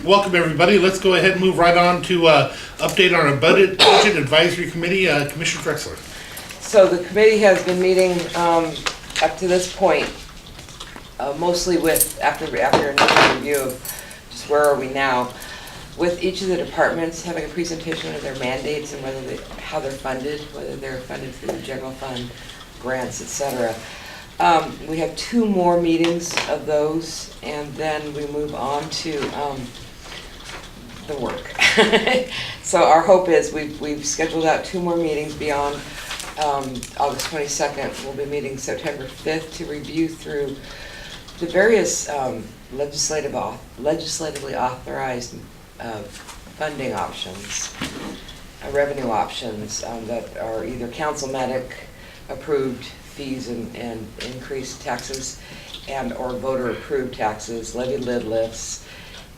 welcome everybody. Let's go ahead and move right on to update on our budget advisory committee. Commissioner Drexler. So the committee has been meeting up to this point, mostly with after an initial review of just where are we now, with each of the departments having a presentation of their mandates and how they're funded, whether they're funded through the general fund, grants, etc. We have 2 more meetings of those, and then we move on to the work. So our hope is we've scheduled out 2 more meetings beyond August 22nd. We'll be meeting September 5th to review through the various legislatively authorized funding options, revenue options that are either councilmatic approved fees and increased taxes and or voter approved taxes, levy lid lifts,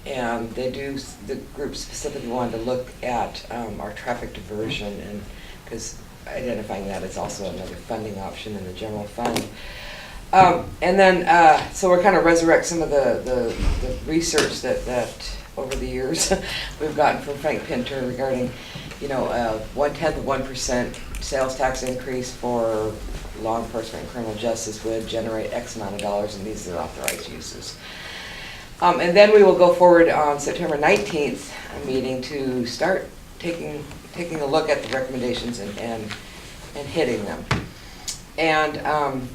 and the group specifically wanted to look at our traffic diversion, and because identifying that as also another funding option in the general fund. And then, so we're kind of resurrect some of the research that over the years we've gotten from Frank Pinter regarding, 0.1% sales tax increase for law enforcement and criminal justice would generate X amount of dollars, and these are authorized uses. And then we will go forward on September 19th meeting to start taking a look at the recommendations and hitting them. And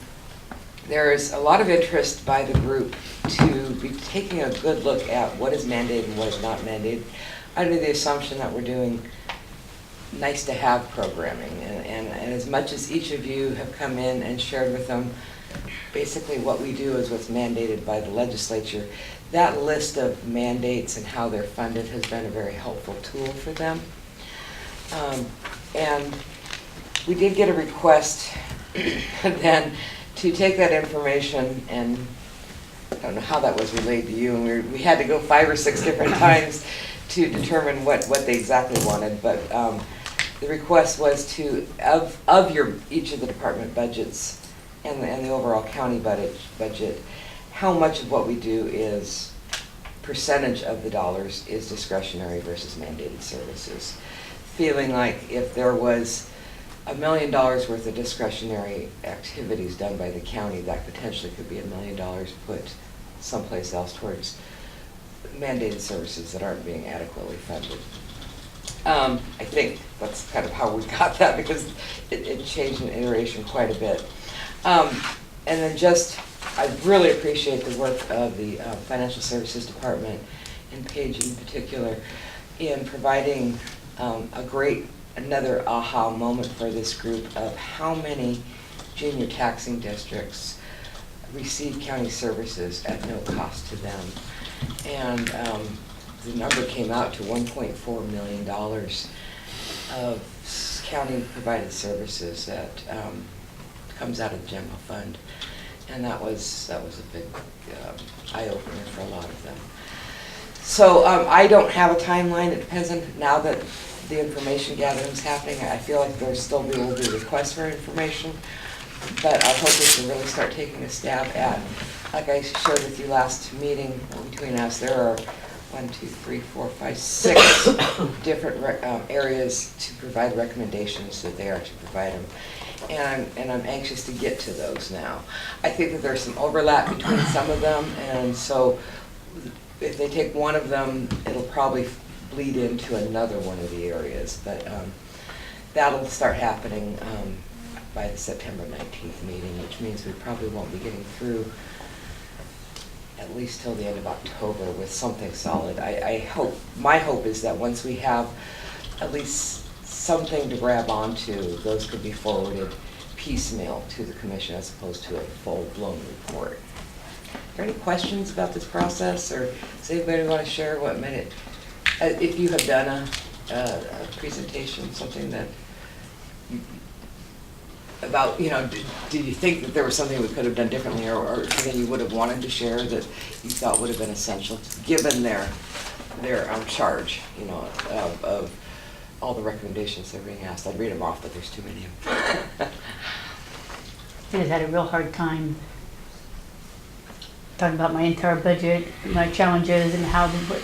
there's a lot of interest by the group to be taking a good look at what is mandated and what is not mandated, under the assumption that we're doing nice to have programming. And as much as each of you have come in and shared with them basically what we do is what's mandated by the legislature, that list of mandates and how they're funded has been a very helpful tool for them. And we did get a request then to take that information, and I don't know how that was relayed to you, and we had to go 5 or 6 different times to determine what they exactly wanted, but the request was to, of each of the department budgets and the overall county budget, how much of what we do is percentage of the dollars is discretionary versus mandated services. Feeling like if there was $1 million worth of discretionary activities done by the county, that potentially could be $1 million put someplace else towards mandated services that aren't being adequately funded. I think that's kind of how we got that, because it changed in iteration quite a bit. And then I really appreciate the work of the Financial Services Department, and Paige in particular, in providing another aha moment for this group of how many junior taxing districts receive county services at no cost to them. And the number came out to $1.4 million of county provided services that comes out of the general fund. And that was a big eye-opener for a lot of them. So I don't have a timeline. It depends on now that the information gathering is happening. I feel like there still will be requests for information, but I hope we can really start taking a stab at, like I shared with you last meeting between us, there are 6 different areas to provide recommendations that they are to provide them. And I'm anxious to get to those now. I think that there's some overlap between some of them, and so if they take one of them, it'll probably bleed into another one of the areas. But that'll start happening by the September 19th meeting, which means we probably won't be getting through at least till the end of October with something solid. My hope is that once we have at least something to grab onto, those could be forwarded piecemeal to the commission as opposed to a full-blown report. Are there any questions about this process, or does anybody want to share what made it? If you have done a presentation, something that about, did you think that there was something we could have done differently, or something you would have wanted to share that you thought would have been essential given their charge, of all the recommendations that are being asked? I'd read them off, but there's too many of them. I had a real hard time talking about my entire budget, my challenges, and how the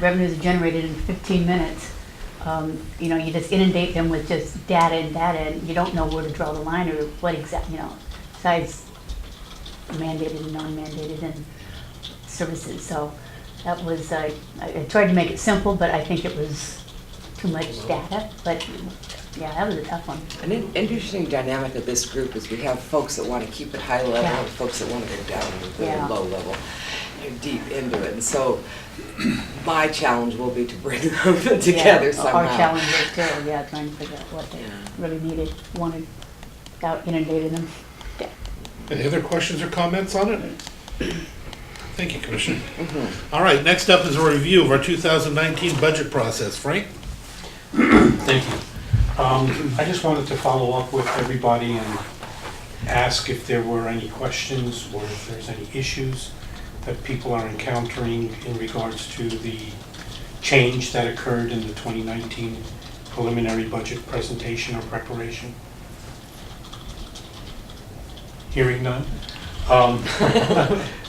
revenues are generated in 15 minutes. You know, you just inundate them with just data, and you don't know where to draw the line or what exact, you know, besides mandated and non-mandated and services. So that was, I tried to make it simple, but I think it was too much data. But yeah, that was a tough one. An interesting dynamic of this group is we have folks that want to keep it high level Yeah. and folks that want to go down and go Yeah. low level and deep into it. And so my challenge will be to bring them together Yeah, somehow. Our challenge is still, yeah, trying to figure out what they Yeah. really needed, wanted, without inundating them. Yeah. Any other questions or comments on it? Thank you, Commissioner. All right, next up is a review of our 2019 budget process. Frank? Thank you. I just wanted to follow up with everybody and ask if there were any questions or if there's any issues that people are encountering in regards to the change that occurred in the 2019 preliminary budget presentation or preparation. Hearing none.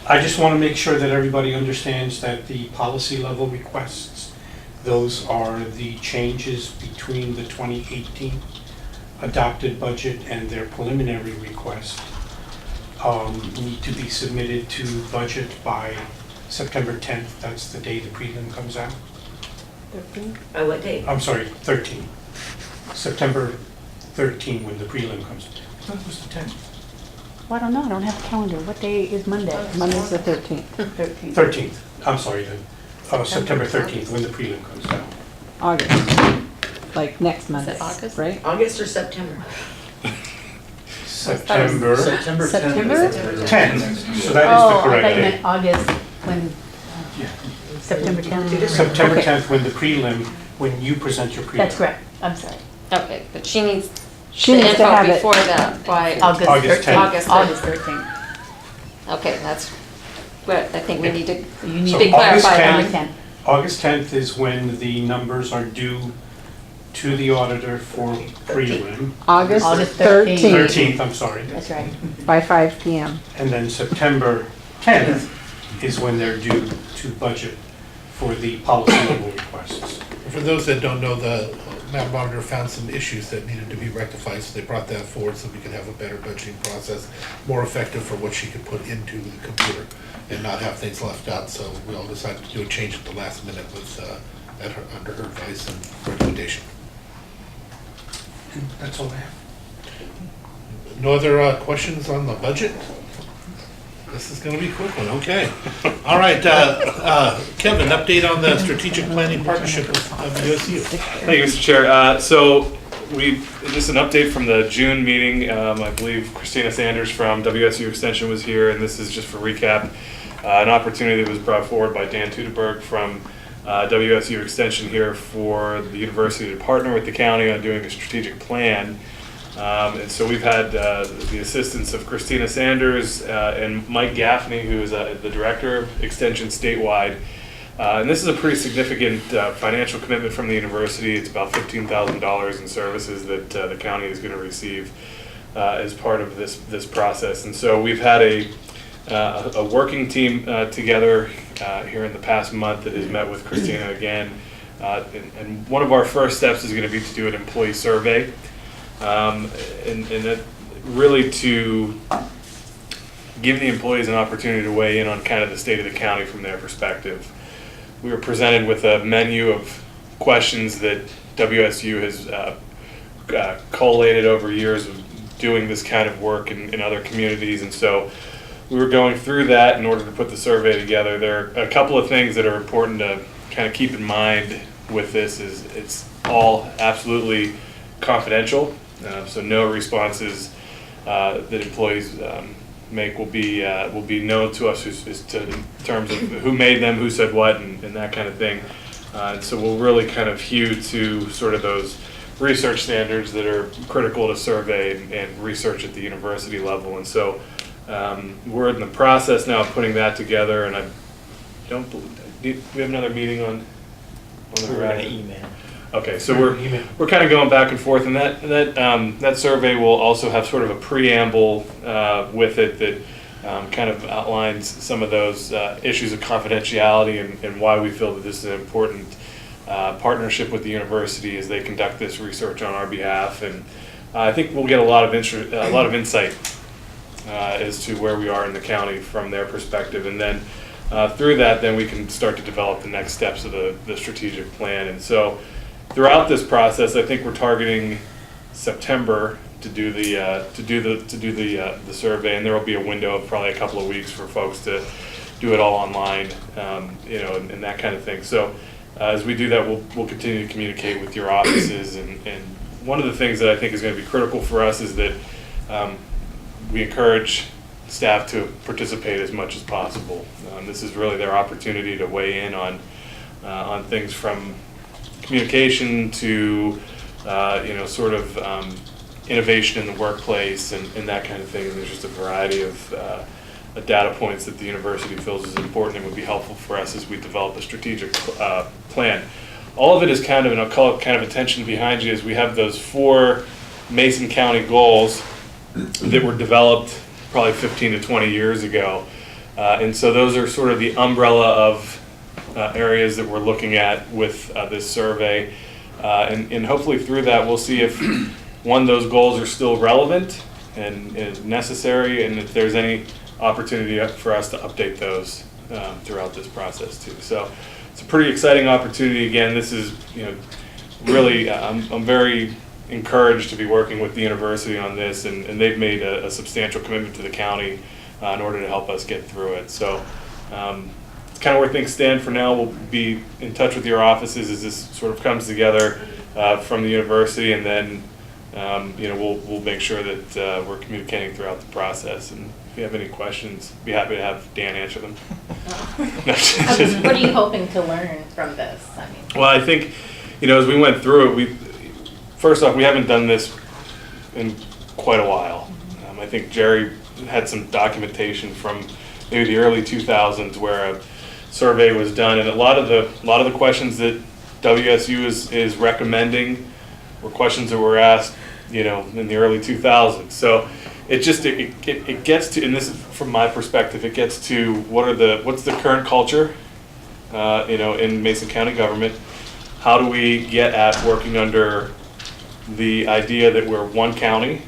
I just want to make sure that everybody understands that the policy level requests, those are the changes between the 2018 adopted budget and their preliminary request, need to be submitted to budget by September 10th. That's the day the prelim comes out. By what date? I'm sorry, 13. September 13 when the prelim comes. I thought it was the 10th. Well, I don't know, I don't have a calendar. What day is Monday? Monday's the 13th. 13th. 13th, I'm sorry then. September 13th when the prelim comes down. August, like next Is month, it August? right? August or September? September September? 10th, so that is the Oh, I correct thought you date. meant August, when, September 10th. September Okay. 10th when the prelim, when you present your prelim. That's correct, I'm sorry. Okay, but she needs She the needs to info have it. before that by, August August 13th. 10th. August August 13th. okay, that's what I think we need to So you need So to be August clarified 10th. on. August 10th. August 10th is when the numbers are due to the auditor for prelim. August August 13th 13th, I'm sorry. That's right. by 5 PM. And then September 10th is when they're due to budget for the policy level requests. For those that don't know, the map monitor found some issues that needed to be rectified, so they brought that forward so we could have a better budgeting process, more effective for what she could put into the computer and not have things left out. So we all decided to do a change at the last minute with, under her advice and recommendation. And that's all I have. No other questions on the budget? This is gonna be a quick one, okay. All right, Kevin, update on the strategic planning partnership with WSU. Thank you, Mr. Chair. So just an update from the June meeting. I believe Christina Sanders from WSU Extension was here, and this is just for recap. An opportunity that was brought forward by Dan Tudeberg from WSU Extension here for the university to partner with the county on doing a strategic plan. And so we've had the assistance of Christina Sanders and Mike Gaffney, who is the director of Extension statewide. And this is a pretty significant financial commitment from the university. It's about $15,000 in services that the county is going to receive as part of this process. And so we've had a working team together here in the past month that has met with Christina again. And one of our first steps is going to be to do an employee survey. And that really to give the employees an opportunity to weigh in on kind of the state of the county from their perspective. We were presented with a menu of questions that WSU has collated over years of doing this kind of work in other communities, and so we were going through that in order to put the survey together. There are a couple of things that are important to kind of keep in mind with this. Is it's all absolutely confidential, so no responses that employees make will be known to us in terms of who made them, who said what, and that kind of thing. And so we'll really kind of hew to sort of those research standards that are critical to survey and research at the university level. And so we're in the process now of putting that together, and I don't believe, we have another meeting on the horizon. email. Okay, so we're kind of going back and forth, and that survey will also have sort of a preamble with it that kind of outlines some of those issues of confidentiality and why we feel that this is an important partnership with the university as they conduct this research on our behalf. And I think we'll get a lot of insight as to where we are in the county from their perspective. And then through that, then we can start to develop the next steps of the strategic plan. And so throughout this process, I think we're targeting September to do the survey, and there will be a window of probably a couple of weeks for folks to do it all online, and that kind of thing. So as we do that, we'll continue to communicate with your offices, and one of the things that I think is going to be critical for us is that we encourage staff to participate as much as possible. This is really their opportunity to weigh in on things from communication to innovation in the workplace and that kind of thing. And there's just a variety of data points that the university feels is important and would be helpful for us as we develop a strategic plan. All of it is kind of, and I'll call it kind of attention behind you, is we have those 4 Mason County goals that were developed probably 15 to 20 years ago. And so those are sort of the umbrella of areas that we're looking at with this survey. And hopefully through that, we'll see if those goals are still relevant and necessary, and if there's any opportunity for us to update those throughout this process too. So it's a pretty exciting opportunity. Again, this is, really, I'm very encouraged to be working with the university on this, and they've made a substantial commitment to the county in order to help us get through it. So it's kind of where things stand for now. We'll be in touch with your offices as this sort of comes together from the university, and then we'll make sure that we're communicating throughout the process. And if you have any questions, be happy to have Dan answer them. What are you hoping to learn from this? I mean, well, I think, as we went through it, first off, we haven't done this in quite a while. I think Jerry had some documentation from maybe the early 2000s where a survey was done, and a lot of the questions that WSU is recommending were questions that were asked, in the early 2000s. So it gets to, and this is from my perspective, it gets to what's the current culture, in Mason County government. How do we get at working under the idea that we're one county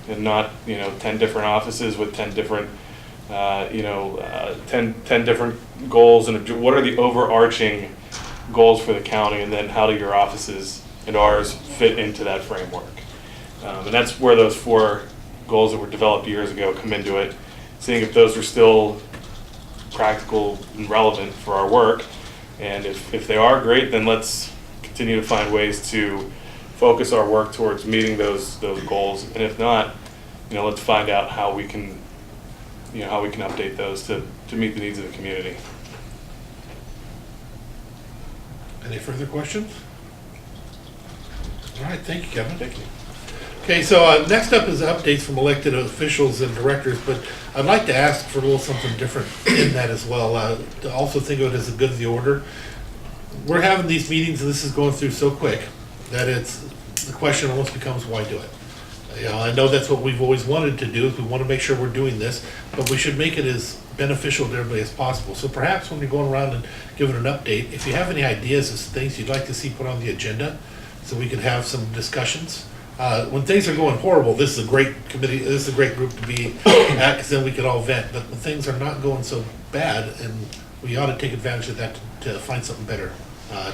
and not 10 different offices with 10 different 10 different goals, and what are the overarching goals for the county, and then how do your offices and ours fit into that framework? And that's where those 4 goals that were developed years ago come into it, seeing if those are still practical and relevant for our work. And if they are, great, then let's continue to find ways to focus our work towards meeting those goals. And if not, let's find out how we can update those to meet the needs of the community. Any further questions? All right, thank you, Kevin. Thank you. Okay, so next up is updates from elected officials and directors, but I'd like to ask for a little something different in that as well. To also think of it as a good of the order. We're having these meetings, and this is going through so quick that the question almost becomes, why do it? I know that's what we've always wanted to do, is we want to make sure we're doing this, but we should make it as beneficial to everybody as possible. So perhaps when you're going around and giving an update, if you have any ideas as things you'd like to see put on the agenda, so we can have some discussions. When things are going horrible, this is a great committee, this is a great group to be at, because then we can all vent. But when things are not going so bad, and we ought to take advantage of that to find something better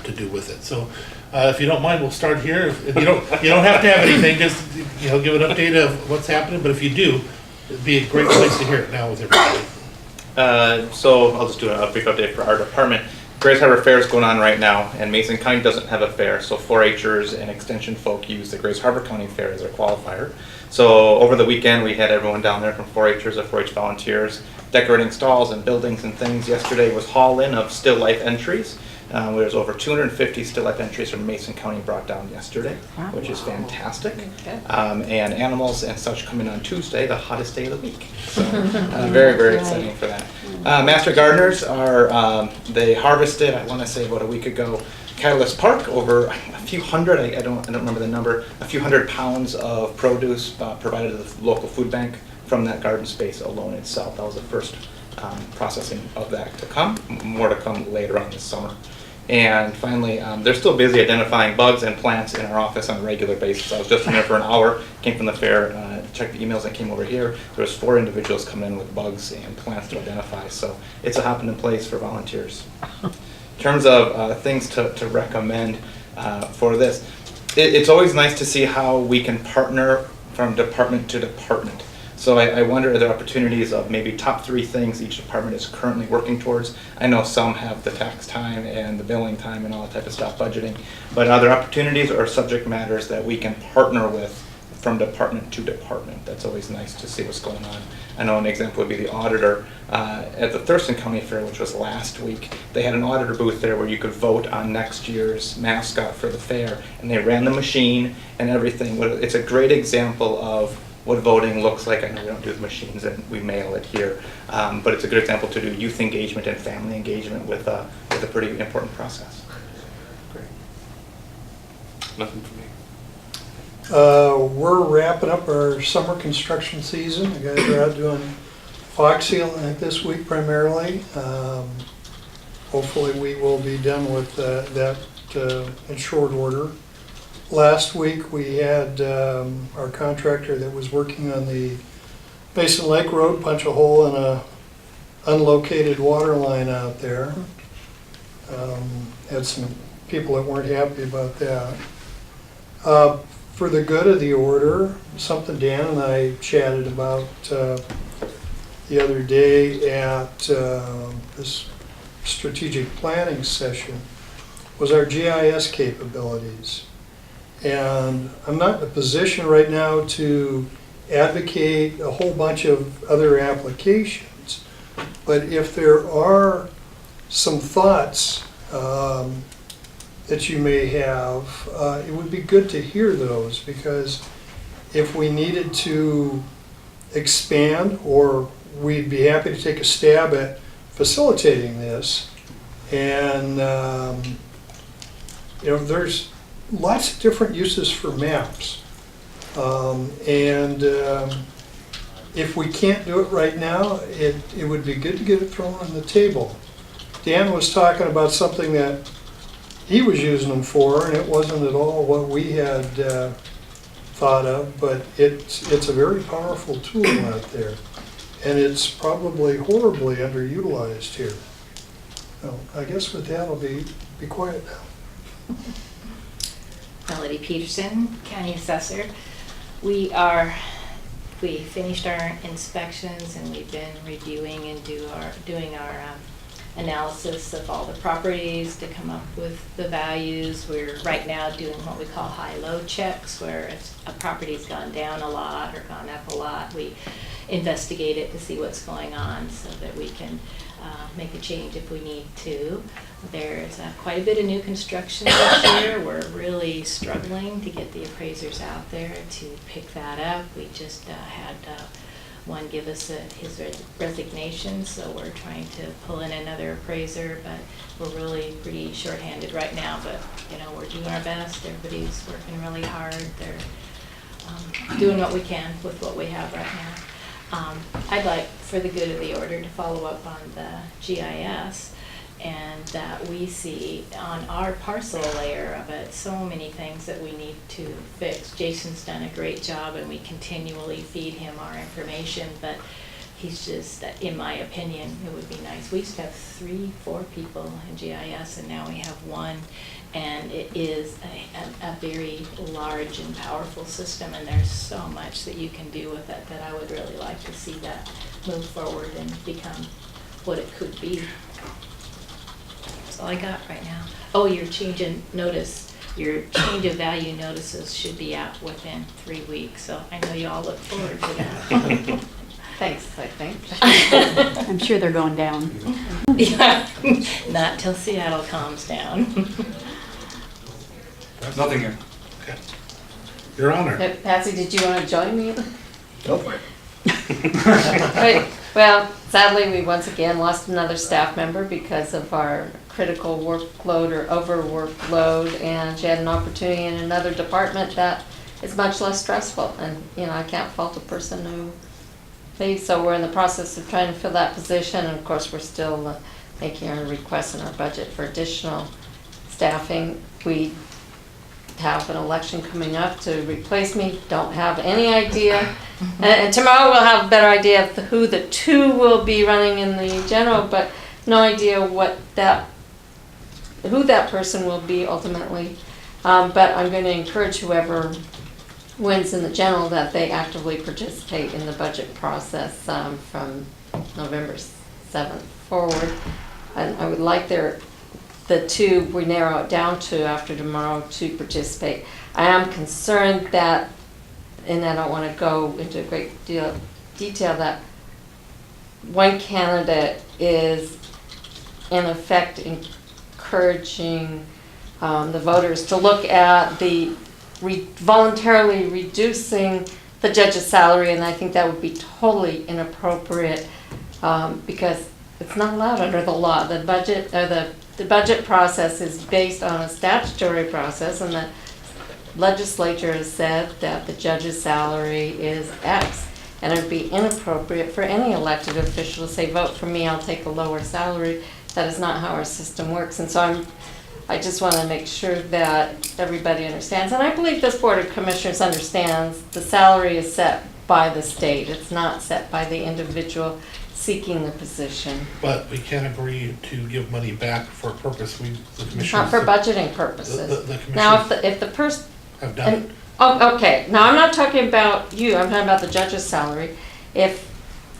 to do with it. So if you don't mind, we'll start here. If you don't have to have anything, just give an update of what's happening. But if you do, it'd be a great place to hear it now with everybody. So I'll just do a brief update for our department. Grays Harbor Fair is going on right now, and Mason County doesn't have a fair, so 4-Hers and Extension folk use the Grays Harbor County Fair as their qualifier. So over the weekend, we had everyone down there from 4-Hers or 4-H volunteers decorating stalls and buildings and things. Yesterday was haul-in of still life entries. There's over 250 still life entries from Mason County brought down yesterday, which is fantastic. And animals and such come in on Tuesday, the hottest day of the week. So very, very exciting for that. Master gardeners they harvested, I want to say about a week ago, Catalyst Park, over a few hundred, I don't remember the number, a few hundred pounds of produce provided to the local food bank from that garden space alone itself. That was the first processing of that to come, more to come later on this summer. And finally, they're still busy identifying bugs and plants in our office on a regular basis. I was just in there for an hour, came from the fair, checked the emails, and came over here. There was 4 individuals coming in with bugs and plants to identify, so it's a hopping in place for volunteers. In terms of things to recommend for this, it's always nice to see how we can partner from department to department. So I wonder, are there opportunities of maybe top 3 things each department is currently working towards? I know some have the tax time and the billing time and all that type of stuff, budgeting, but are there opportunities or subject matters that we can partner with from department to department? That's always nice to see what's going on. I know an example would be the auditor at the Thurston County Fair, which was last week. They had an auditor booth there where you could vote on next year's mascot for the fair, and they ran the machine and everything. It's a great example of what voting looks like. I know we don't do the machines and we mail it here, but it's a good example to do youth engagement and family engagement with a pretty important process. Great. Nothing for me. We're wrapping up our summer construction season. The guys are out doing fog sealing this week primarily. Hopefully we will be done with that in short order. Last week we had our contractor that was working on the Basin Lake Road punch a hole in a unlocated water line out there. Had some people that weren't happy about that. For the good of the order, something Dan and I chatted about the other day at this strategic planning session was our GIS capabilities. And I'm not in a position right now to advocate a whole bunch of other applications, but if there are some thoughts that you may have, it would be good to hear those, because if we needed to expand, or we'd be happy to take a stab at facilitating this. And there's lots of different uses for maps. If we can't do it right now, it would be good to get it thrown on the table. Dan was talking about something that he was using them for, and it wasn't at all what we had thought of, but it's a very powerful tool out there, and it's probably horribly underutilized here. So I guess with that, I'll be quiet now. Melody Peterson, County Assessor. We finished our inspections, and we've been reviewing and doing our analysis of all the properties to come up with the values. We're right now doing what we call high-low checks, where if a property's gone down a lot or gone up a lot, we investigate it to see what's going on so that we can make a change if we need to. There's quite a bit of new construction this year. We're really struggling to get the appraisers out there to pick that up. We just had one give us his resignation, so we're trying to pull in another appraiser, but we're really pretty shorthanded right now. But we're doing our best. Everybody's working really hard. They're doing what we can with what we have right now. I'd like, for the good of the order, to follow up on the GIS, and that we see on our parcel layer of it so many things that we need to fix. Jason's done a great job, and we continually feed him our information, but he's just, in my opinion, it would be nice. We used to have 3-4 people in GIS, and now we have 1, and it is a very large and powerful system, and there's so much that you can do with it that I would really like to see that move forward and become what it could be. That's all I got right now. Oh, your change of value notices should be out within 3 weeks, so I know you all look forward to that. Thanks, I think. I'm sure they're going down. Yeah, not till Seattle calms down. Nothing here. Okay. Your Honor. Patsy, did you want to join me? Go for it. Right. Well, sadly, we once again lost another staff member because of our critical workload or overworkload, and she had an opportunity in another department that is much less stressful. And I can't fault a person who So we're in the process of trying to fill that position, and of course, we're still making our requests in our budget for additional staffing. We have an election coming up to replace me, don't have any idea. And tomorrow we'll have a better idea of who the two will be running in the general, but no idea who that person will be ultimately. But I'm going to encourage whoever wins in the general that they actively participate in the budget process from November 7th forward. And I would like the two we narrow it down to after tomorrow to participate. I am concerned that, and I don't want to go into a great deal of detail, that one candidate is in effect encouraging the voters to look at the voluntarily reducing the judge's salary, and I think that would be totally inappropriate because it's not allowed under the law. The budget process is based on a statutory process, and the legislature has said that the judge's salary is X, and it would be inappropriate for any elected official to say, vote for me, I'll take a lower salary. That is not how our system works, and so I just want to make sure that everybody understands, and I believe this Board of Commissioners understands the salary is set by the state. It's not set by the individual seeking the position. But we can agree to give money back for a purpose. The commissioners. Not for budgeting purposes. The Now, commissioners if the person, have done it. oh, okay, now I'm not talking about you, I'm talking about the judge's salary. If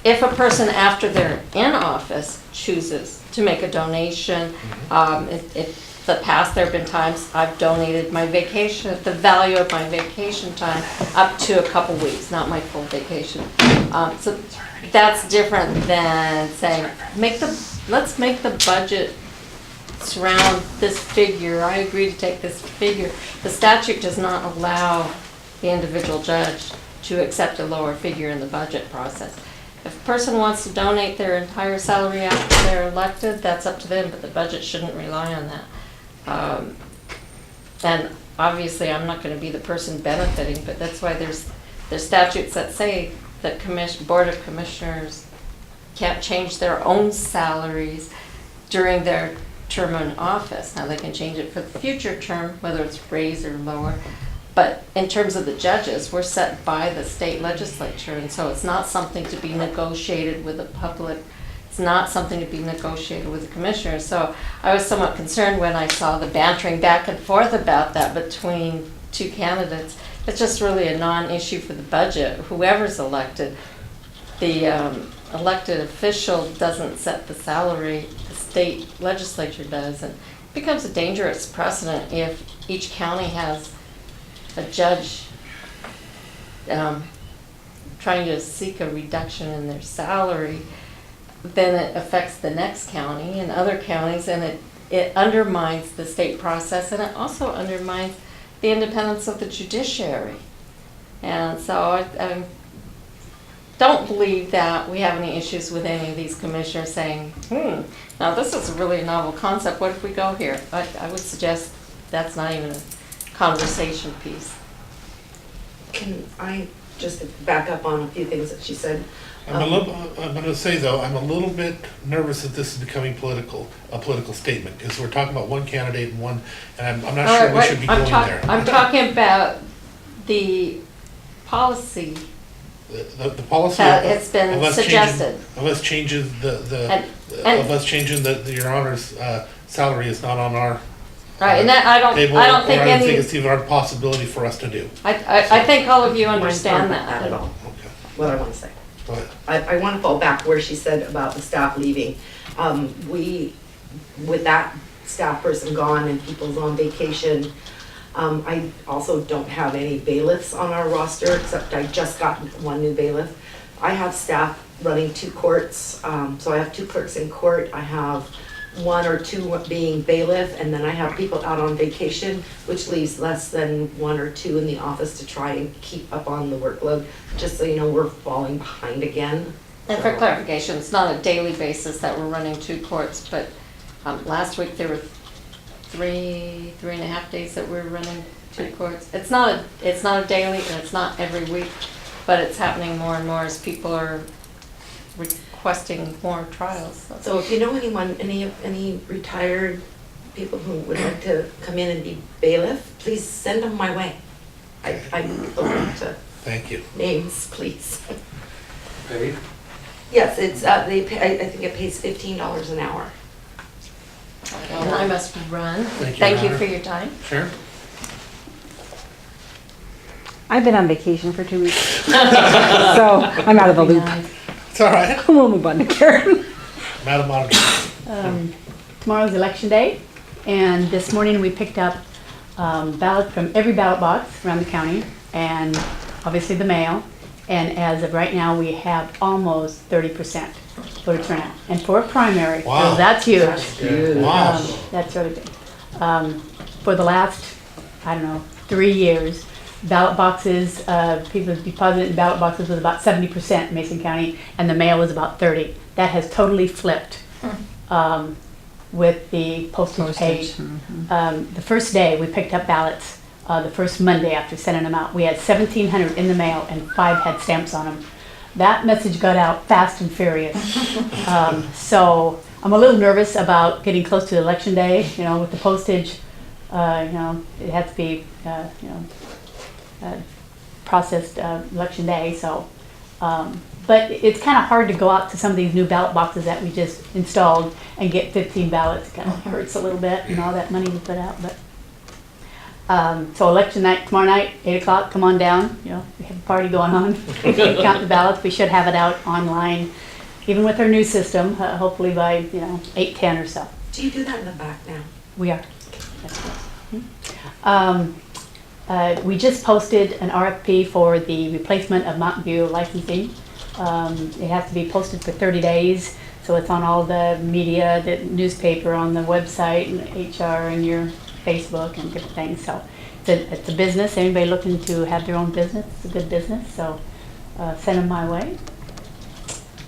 a person after they're in office chooses to make a donation, if the past, there have been times I've donated my vacation, the value of my vacation time up to a couple weeks, not my full vacation. So that's different than saying, let's make the budget surround this figure. I agree to take this figure. The statute does not allow the individual judge to accept a lower figure in the budget process. If a person wants to donate their entire salary after they're elected, that's up to them, but the budget shouldn't rely on that. And obviously, I'm not going to be the person benefiting, but that's why there's statutes that say that Board of Commissioners can't change their own salaries during their term in office. Now, they can change it for the future term, whether it's raised or lower. But in terms of the judges, we're set by the state legislature, and so it's not something to be negotiated with the public. It's not something to be negotiated with the commissioners. So I was somewhat concerned when I saw the bantering back and forth about that between two candidates. It's just really a non-issue for the budget. Whoever's elected, the elected official doesn't set the salary, the state legislature does. And it becomes a dangerous precedent if each county has a judge trying to seek a reduction in their salary. Then it affects the next county and other counties, and it undermines the state process, and it also undermines the independence of the judiciary. And so I don't believe that we have any issues with any of these commissioners saying, now this is a really novel concept, what if we go here? I would suggest that's not even a conversation piece. Can I just back up on a few things that she said? I'm going to say though, I'm a little bit nervous that this is becoming a political statement, because we're talking about one candidate and I'm not sure we should be going there. I'm talking about the policy The policy that it's been of us suggested. of us changing And- of us changing your honor's salary is not on our Right, and that, I don't think or I don't think any, it's even a possibility for us to do. I think all of you Mine's understand not that. at all, Okay. what I want to say. Go ahead. I want to fall back where she said about the staff leaving. With that staff person gone and people's on vacation, I also don't have any bailiffs on our roster, except I just got one new bailiff. I have staff running 2 courts, so I have 2 clerks in court. I have 1 or 2 being bailiff, and then I have people out on vacation, which leaves less than 1 or 2 in the office to try and keep up on the workload. Just so you know, we're falling behind again. And for clarification, it's not a daily basis that we're running 2 courts, but last week there were 3.5 days that we're running 2 courts. It's not a daily, and it's not every week, but it's happening more and more as people are requesting more trials. So if you know anyone, any retired people who would like to come in and be bailiff, please send them my way. I'm open to Thank you. names, please. Paid? Yes, it's, they pay, I think it pays $15 an hour. Well, I must run. Thank you, Thank you Hannah. for your time. Sure. I've been on vacation for 2 weeks, so I'm out of the loop. It's all right. We'll move on to Karen. Madam Auditor. Tomorrow's election day, and this morning we picked up ballots from every ballot box around the county, and obviously the mail. And as of right now, we have almost 30% voter turnout. And for a primary, Wow. so that's huge. Wow. That's really big. For the last, I don't know, 3 years, ballot boxes, people deposited in ballot boxes was about 70% in Mason County, and the mail was about 30. That has totally flipped with the postage paid. The first day we picked up ballots, the first Monday after sending them out, we had 1,700 in the mail and 5 had stamps on them. That message got out fast and furious. So I'm a little nervous about getting close to election day, with the postage. It has to be, processed election day. So, but it's kind of hard to go out to some of these new ballot boxes that we just installed and get 15 ballots. It kind of hurts a little bit, all that money we put out. But so election night, tomorrow night, 8 o'clock, come on down. We have a party going on. Count the ballots. We should have it out online, even with our new system, hopefully by 8:10 or so. Do you do that in the back now? We are. We just posted an RFP for the replacement of Mountain View licensing. It has to be posted for 30 days, so it's on all the media, the newspaper, on the website, and HR, and your Facebook, and different things. So it's a business. Anybody looking to have their own business, it's a good business. So send them my way.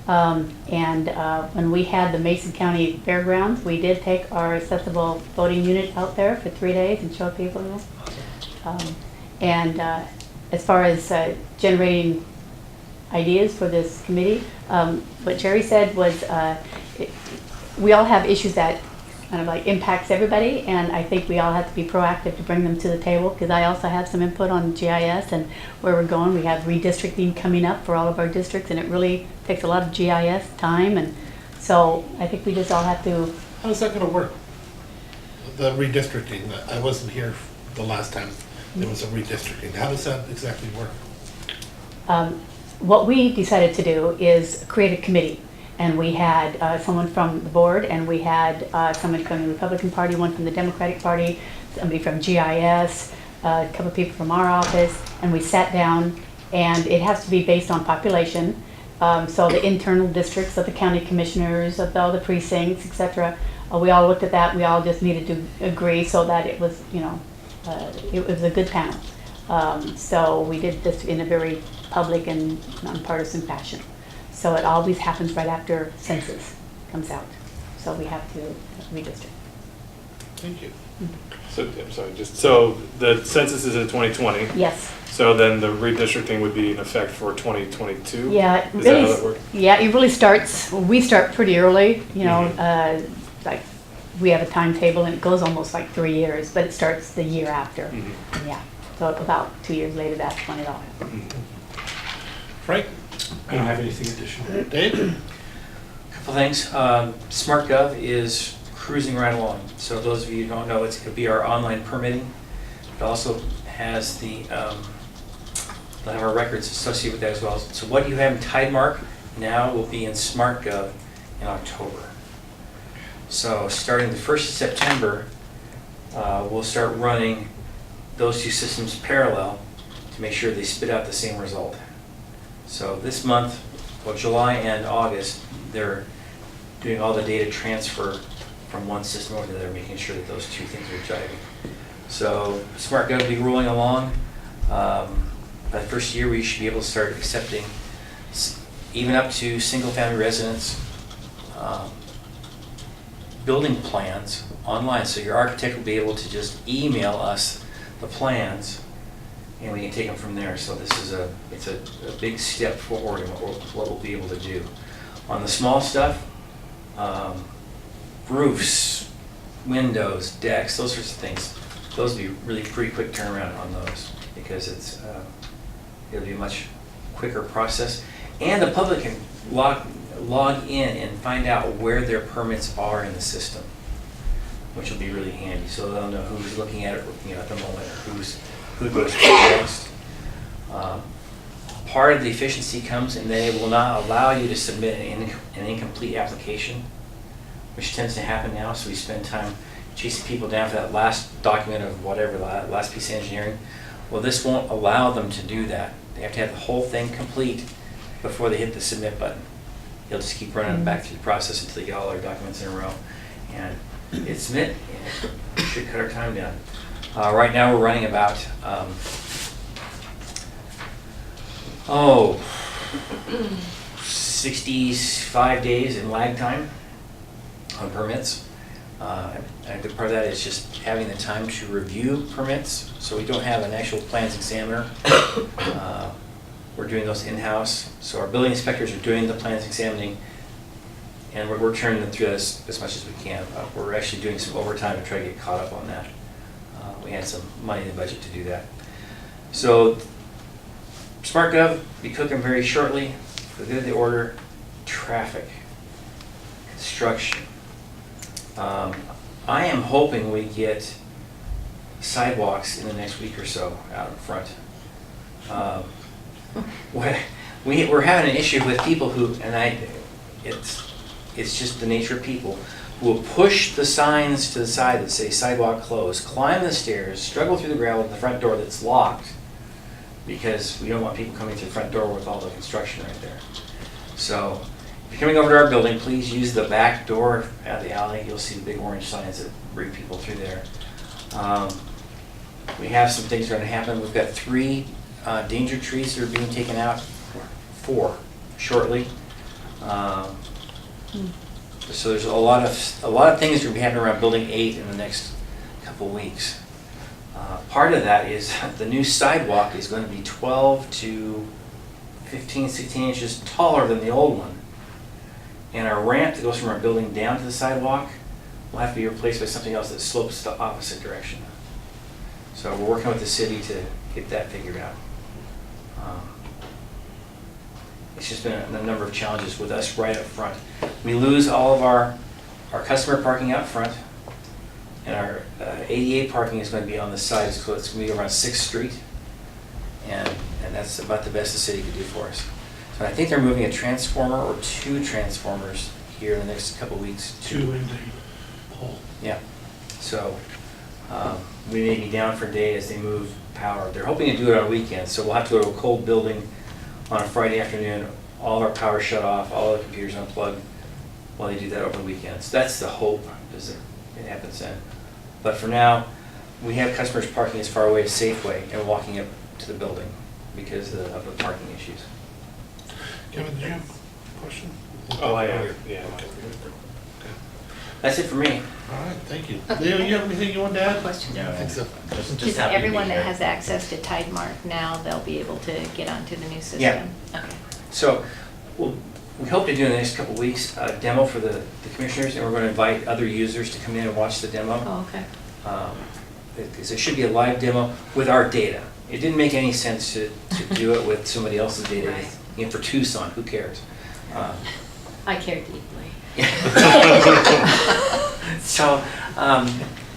When we had the Mason County Fairgrounds, we did take our accessible voting unit out there for 3 days and show people. As far as generating ideas for this committee, what Jerry said was we all have issues that kind of like impacts everybody, and I think we all have to be proactive to bring them to the table, because I also have some input on GIS and where we're going. We have redistricting coming up for all of our districts, and it really takes a lot of GIS time, and so I think we just all have to. How's that gonna work? The redistricting, I wasn't here the last time there was a redistricting. How does that exactly work? What we decided to do is create a committee. And we had someone from the board, and we had somebody from the Republican Party, one from the Democratic Party, somebody from GIS, a couple of people from our office, and we sat down, and it has to be based on population. So the internal districts of the county commissioners, of all the precincts, etc. We all looked at that. We all just needed to agree so that it was, it was a good panel. So we did this in a very public and nonpartisan fashion. So it always happens right after census comes out. So we have to redistrict. Thank you. So, I'm sorry, so the census is in 2020. Yes. So then the redistricting would be in effect for 2022? Yeah. Is that how that works? Yeah, it really starts, we start pretty early, like we have a timetable, and it goes almost like 3 years, but it starts the year after. Yeah, so about 2 years later, that's when it all happens. Frank? I don't have anything additional. Dave? Couple things. SmartGov is cruising right along. So those of you who don't know, it'll be our online permitting. It also has they'll have our records associated with that as well. So what you have in Tidemark now will be in SmartGov in October. So starting the 1st of September, we'll start running those two systems parallel to make sure they spit out the same result. So this month, well, July and August, they're doing all the data transfer from one system over to the other, making sure that those two things are jiving. So SmartGov will be rolling along. By the first year, we should be able to start accepting even up to single-family residence building plans online. So your architect will be able to just email us the plans, and we can take them from there. So this is it's a big step forward in what we'll be able to do. On the small stuff, roofs, windows, decks, those sorts of things, those would be really pretty quick turnaround on those, because it'll be a much quicker process. And the public can log in and find out where their permits are in the system, which will be really handy, so they'll know who's looking at it, at the moment, or who goes next. Part of the efficiency comes in they will not allow you to submit an incomplete application, which tends to happen now, so we spend time chasing people down for that last document of whatever, the last piece of engineering. Well, this won't allow them to do that. They have to have the whole thing complete before they hit the submit button. They'll just keep running back through the process until they get all their documents in a row and hit submit, and it should cut our time down. Right now, we're running about 65 days in lag time on permits. And a good part of that is just having the time to review permits, so we don't have an actual plans examiner. We're doing those in-house, so our building inspectors are doing the plans examining, and we're turning them through as much as we can. We're actually doing some overtime to try to get caught up on that. We had some money in the budget to do that. So SmartGov be cooking very shortly. For the good of the order, traffic, construction. I am hoping we get sidewalks in the next week or so out in front. We're having an issue with people who, it's just the nature of people, who will push the signs to the side that say sidewalk closed, climb the stairs, struggle through the gravel to the front door that's locked, because we don't want people coming through the front door with all the construction right there. So if you're coming over to our building, please use the back door out of the alley. You'll see the big orange signs that bring people through there. We have some things that are going to happen. We've got 3 danger trees that are being taken out, 4 shortly. So there's a lot of things that are going to be happening around Building 8 in the next couple weeks. Part of that is the new sidewalk is going to be 12 to 15, 16 inches taller than the old one. And our ramp that goes from our building down to the sidewalk will have to be replaced by something else that slopes the opposite direction. So we're working with the city to get that figured out. It's just been a number of challenges with us right up front. We lose all of our customer parking out front, and our ADA parking is going to be on the side, so it's going to be around 6th Street, and that's about the best the city could do for us. So I think they're moving a transformer or 2 transformers here in the next couple of weeks. 2 in the pole. Yeah. So we may be down for a day as they move power. They're hoping to do it on weekends, so we'll have to go to a cold building on a Friday afternoon, all of our power shut off, all the computers unplugged while they do that over the weekends. That's the hope, is that it happens then. But for now, we have customers parking as far away as Safeway and walking up to the building because of the parking issues. Kevin, did you have a question? Oh, yeah. That's it for me. All right, thank you. Leo, you have anything you want to add? Question. I think so. Just everyone that has access to Tidemark now, they'll be able to get onto the new system? Yeah. Okay. So we hope to do in the next couple of weeks a demo for the commissioners, and we're going to invite other users to come in and watch the demo. Oh, okay. Because it should be a live demo with our data. It didn't make any sense to do it with somebody else's data. Right. You know, for Tucson, who cares? I care deeply. So,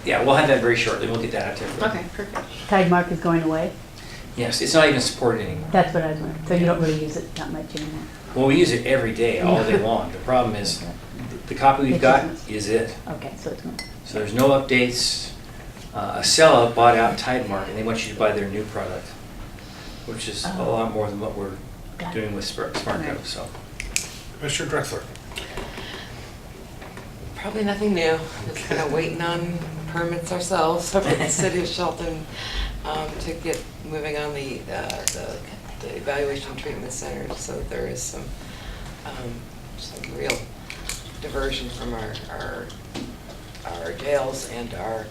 yeah, we'll have that very shortly. We'll get that out to everybody. Okay, perfect. Tidemark is going away? Yes, it's not even supported anymore. That's what I was wondering. So you don't really use it that much anymore? Well, we use it every day, all day long. The problem is, the copy we've got is it. Okay, so it's going. So there's no updates. Acela bought out Tidemark, and they want you to buy their new product, which is a lot more than what we're Got it. doing with SmartGov, Right. so. Mr. Drexler. Probably nothing new. Just kind of waiting on permits ourselves for the city of Shelton to get moving on the evaluation treatment center, so that there is some real diversion from our jails and our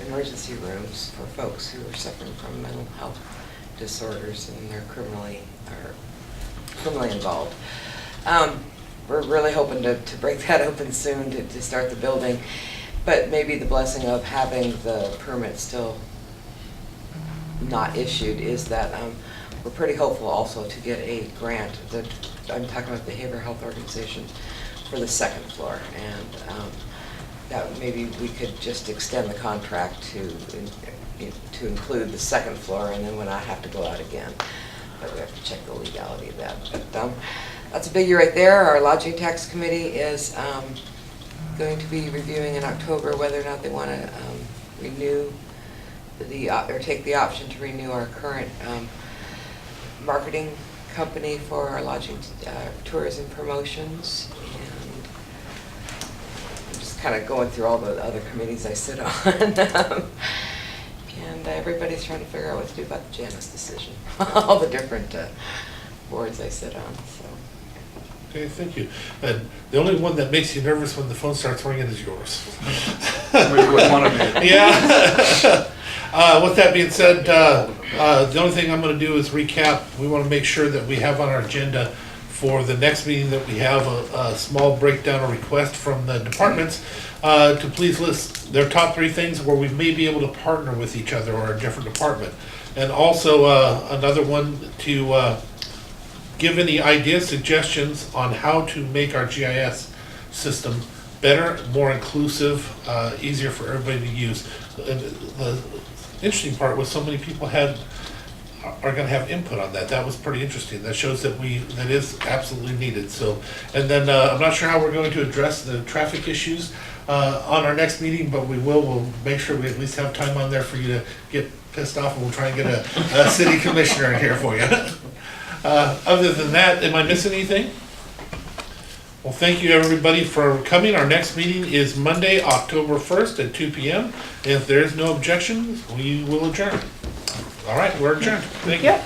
emergency rooms for folks who are suffering from mental health disorders and they're criminally involved. We're really hoping to break that open soon to start the building. But maybe the blessing of having the permit still not issued is that we're pretty hopeful also to get a grant. That I'm talking about the behavioral health organization for the second floor, and that maybe we could just extend the contract to include the second floor, and then we'll not have to go out again. But we have to check the legality of that. But that's a biggie right there. Our lodging tax committee is going to be reviewing in October whether or not they want to renew or take the option to renew our current marketing company for our lodging tourism promotions. And I'm just kind of going through all the other committees I sit on. And everybody's trying to figure out what to do about the Janus decision. All the different boards I sit on, so. Okay, thank you. And the only one that makes you nervous when the phone starts ringing is yours. One of you. Yeah. With that being said, the only thing I'm going to do is recap. We want to make sure that we have on our agenda for the next meeting that we have a small breakdown or request from the departments to please list their top 3 things where we may be able to partner with each other or a different department. And also another one to give any ideas, suggestions on how to make our GIS system better, more inclusive, easier for everybody to use. And the interesting part was so many people are going to have input on that. That was pretty interesting. That shows that that is absolutely needed. So, and then I'm not sure how we're going to address the traffic issues on our next meeting, but we'll make sure we at least have time on there for you to get pissed off, and we'll try and get a city commissioner in here for you. Other than that, am I missing anything? Well, thank you everybody for coming. Our next meeting is Monday, October 1st at 2 p.m. If there is no objection, we will adjourn. All right, we're adjourned. Thank you.